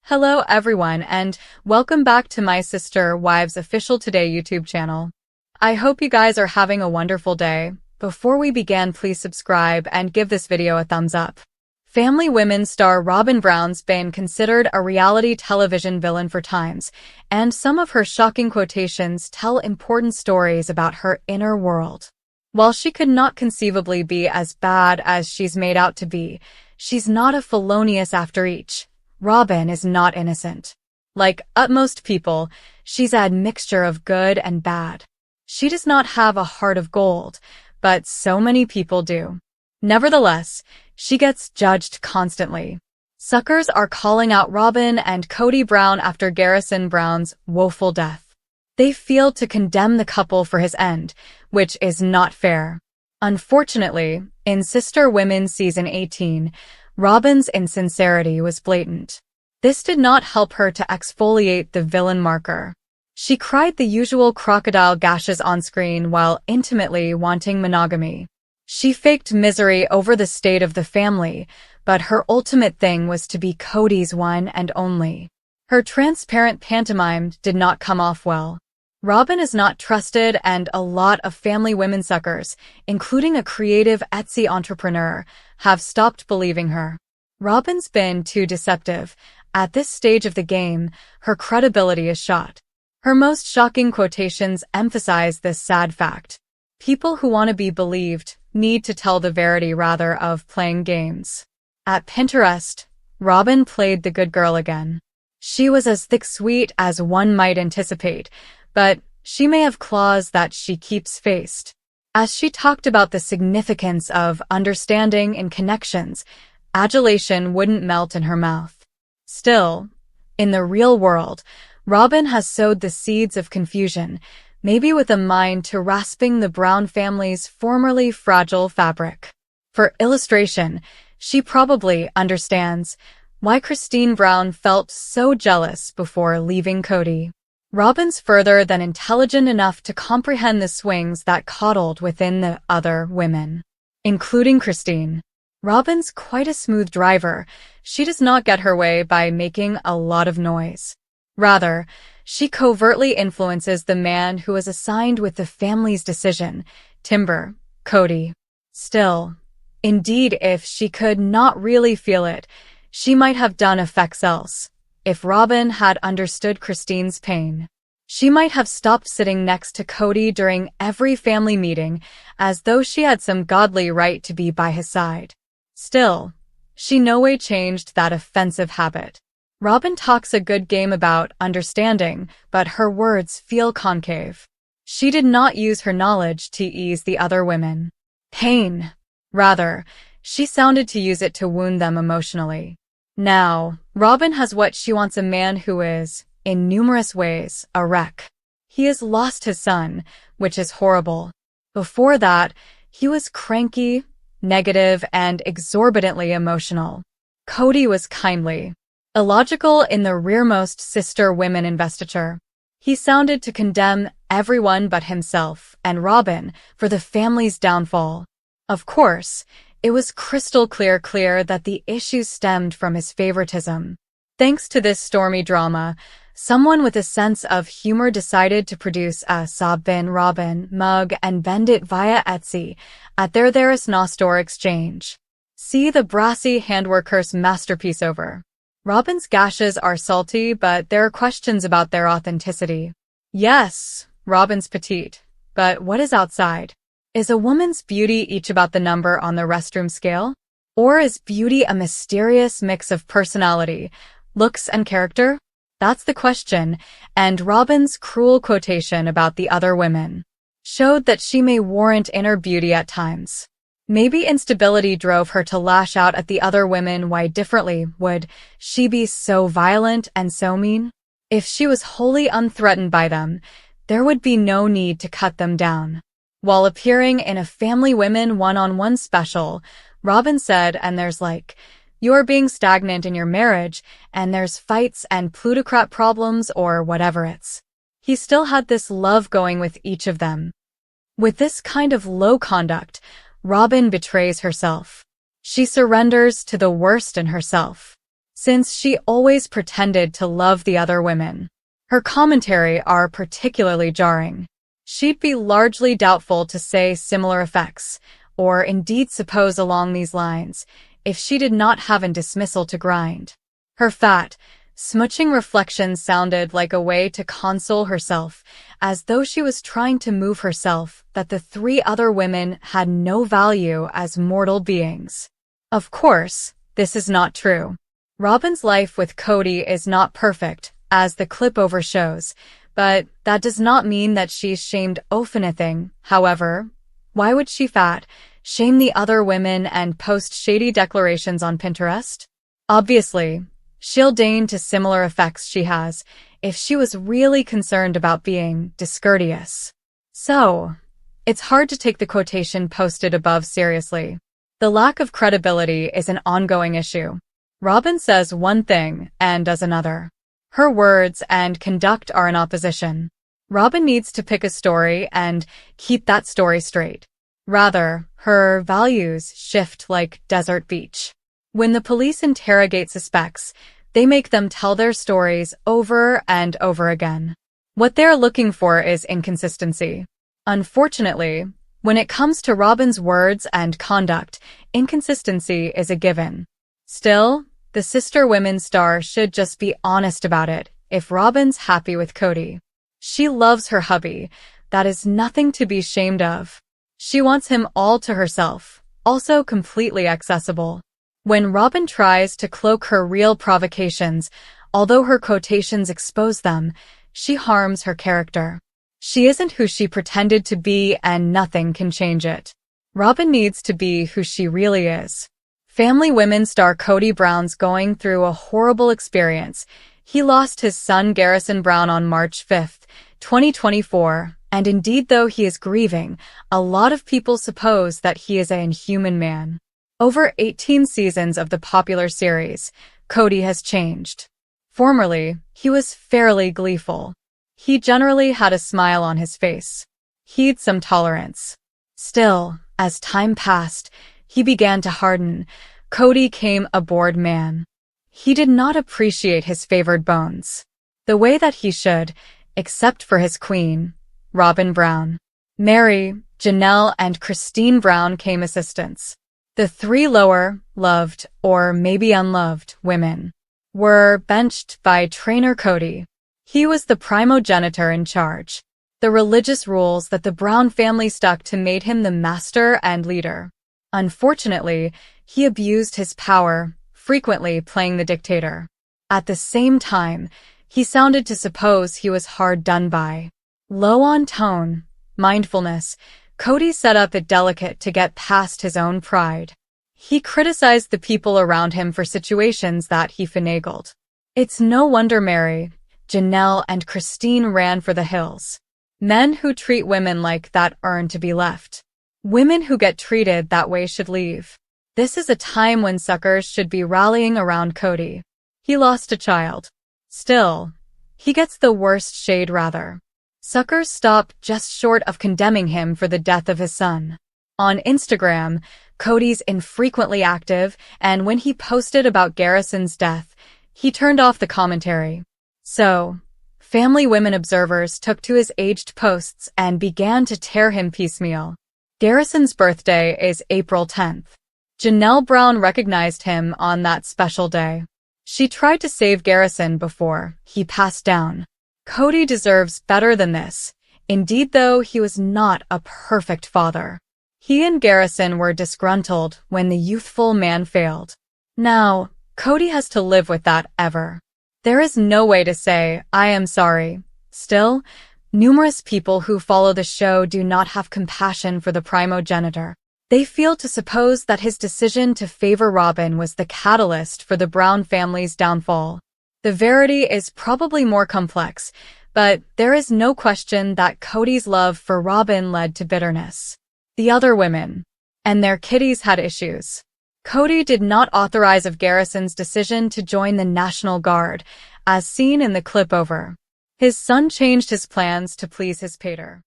Hello everyone and welcome back to my sister Wives Official Today YouTube channel. I hope you guys are having a wonderful day. Before we begin, please subscribe and give this video a thumbs up. Family Women star Robyn Brown's been considered a reality television villain for times, and some of her shocking quotations tell important stories about her inner world. While she could not conceivably be as bad as she's made out to be, she's not a felonious after each. Robyn is not innocent. Like most people, she's a mixture of good and bad. She does not have a heart of gold, but so many people do. Nevertheless, she gets judged constantly. Suckers are calling out Robyn and Kody Brown after Garrison Brown's woeful death. They failed to condemn the couple for his end, which is not fair. Unfortunately, in Sister Women Season 18, Robyn's insincerity was blatant. This did not help her to exfoliate the villain marker. She cried the usual crocodile gashes on screen while intimately wanting monogamy. She faked misery over the state of the family, but her ultimate thing was to be Kody's one and only. Her transparent pantomime did not come off well. Robyn is not trusted, and a lot of family women suckers, including a creative Etsy entrepreneur, have stopped believing her. Robyn's been too deceptive. At this stage of the game, her credibility is shot. Her most shocking quotations emphasize this sad fact. People who want to be believed need to tell the verity rather of playing games. At Pinterest, Robyn played the good girl again. She was as thick-sweet as one might anticipate, but she may have claws that she keeps faced. As she talked about the significance of understanding and connections, adulation wouldn't melt in her mouth. Still, in the real world, Robyn has sowed the seeds of confusion, maybe with a mind to rasping the Brown family's formerly fragile fabric. For illustration, she probably understands why Christine Brown felt so jealous before leaving Kody. Robyn's further than intelligent enough to comprehend the swings that coddled within the other women, including Christine. Robyn's quite a smooth driver. She does not get her way by making a lot of noise. Rather, she covertly influences the man who is assigned with the family's decision, Timber, Kody. Still, indeed, if she could not really feel it, she might have done effects else. If Robyn had understood Christine's pain, she might have stopped sitting next to Kody during every family meeting as though she had some godly right to be by his side. Still, she no way changed that offensive habit. Robyn talks a good game about understanding, but her words feel concave. She did not use her knowledge to ease the other women pain. Rather, she sounded to use it to wound them emotionally. Now, Robyn has what she wants: a man who is, in numerous ways, a wreck. He has lost his son, which is horrible. Before that, he was cranky, negative, and exorbitantly emotional. Kody was kindly, illogical in the rearmost Sister Women investiture. He sounded to condemn everyone but himself and Robyn for the family's downfall. Of course, it was crystal clear that the issue stemmed from his favoritism. Thanks to this stormy drama, someone with a sense of humor decided to produce a Robyn Robyn mug and vend it via Etsy at their Nostore exchange. See the brassy handworker's masterpiece over. Robyn's gashes are salty, but there are questions about their authenticity. Yes, Robyn's petite, but what is outside? Is a woman's beauty each about the number on the restroom scale? Or is beauty a mysterious mix of personality, looks, and character? That's the question, and Robyn's cruel quotation about the other women showed that she may warrant inner beauty at times. Maybe instability drove her to lash out at the other women. Why differently would she be so violent and so mean? If she was wholly unthreatened by them, there would be no need to cut them down. While appearing in a Family Women one-on-one special, Robyn said, and there's like, you're being stagnant in your marriage, and there's fights and plutocrat problems or whatever it's. He still had this love going with each of them. With this kind of low conduct, Robyn betrays herself. She surrenders to the worst in herself. since she always pretended to love the other women. Her commentary are particularly jarring. She'd be largely doubtful to say similar effects, or indeed suppose along these lines, if she did not have a dismissal to grind. Her fat, smooching reflections sounded like a way to console herself, as though she was trying to move herself that the three other women had no value as mortal beings. Of course, this is not true. Robyn's life with Cody is not perfect, as the clip over shows, but that does not mean that she's shamed of anything. However, why would she shame the other women and post shady declarations on Pinterest? Obviously, she'll deign to similar effects she has if she was really concerned about being discourteous. So, it's hard to take the quotation posted above seriously. The lack of credibility is an ongoing issue. Robyn says one thing and does another. Her words and conduct are in opposition. Robyn needs to pick a story and keep that story straight. Rather, her values shift like desert beach. When the police interrogate suspects, they make them tell their stories over and over again. What they're looking for is inconsistency. Unfortunately, when it comes to Robyn's words and conduct, inconsistency is a given. Still, the sister women star should just be honest about it if Robyn's happy with Cody. She loves her hubby. That is nothing to be ashamed of. She wants him all to herself, also completely accessible. When Robyn tries to cloak her real provocations, although her quotations expose them, she harms her character. She isn't who she pretended to be and nothing can change it. Robyn needs to be who she really is. Family Women star Cody Brown's going through a horrible experience. He lost his son Garrison Brown on March 5, 2024, and indeed though he is grieving, a lot of people suppose that he is an inhuman man. Over 18 seasons of the popular series, Cody has changed. Formerly, he was fairly gleeful. He generally had a smile on his face. He'd some tolerance. Still, as time passed, he began to harden. Cody came a bored man. He did not appreciate his favored bones the way that he should, except for his queen, Robyn Brown. Mary, Janelle, and Christine Brown came assistants. The three lower, loved, or maybe unloved, women were benched by trainer Cody. He was the primogenitor in charge. The religious rules that the Brown family stuck to made him the master and leader. Unfortunately, he abused his power, frequently playing the dictator. At the same time, he sounded to suppose he was hard done by. Low on tone, mindfulness, Cody set up it delicate to get past his own pride. He criticized the people around him for situations that he finagled. It's no wonder Mary, Janelle, and Christine ran for the hills. Men who treat women like that earn to be left. Women who get treated that way should leave. This is a time when suckers should be rallying around Cody. He lost a child. Still, he gets the worst shade rather. Suckers stop just short of condemning him for the death of his son. On Instagram, Cody's infrequently active, and when he posted about Garrison's death, he turned off the commentary. So, Family Women observers took to his aged posts and began to tear him piecemeal. Garrison's birthday is April 10th. Janelle Brown recognized him on that special day. She tried to save Garrison before he passed down. Cody deserves better than this. Indeed, though, he was not a perfect father. He and Garrison were disgruntled when the youthful man failed. Now, Cody has to live with that ever. There is no way to say, I am sorry. Still, numerous people who follow the show do not have compassion for the primogenitor. They feel to suppose that his decision to favor Robyn was the catalyst for the Brown family's downfall. The verity is probably more complex, but there is no question that Cody's love for Robyn led to bitterness. The other women and their kiddies had issues. Cody did not authorize of Garrison's decision to join the National Guard, as seen in the clip over. His son changed his plans to please his pater.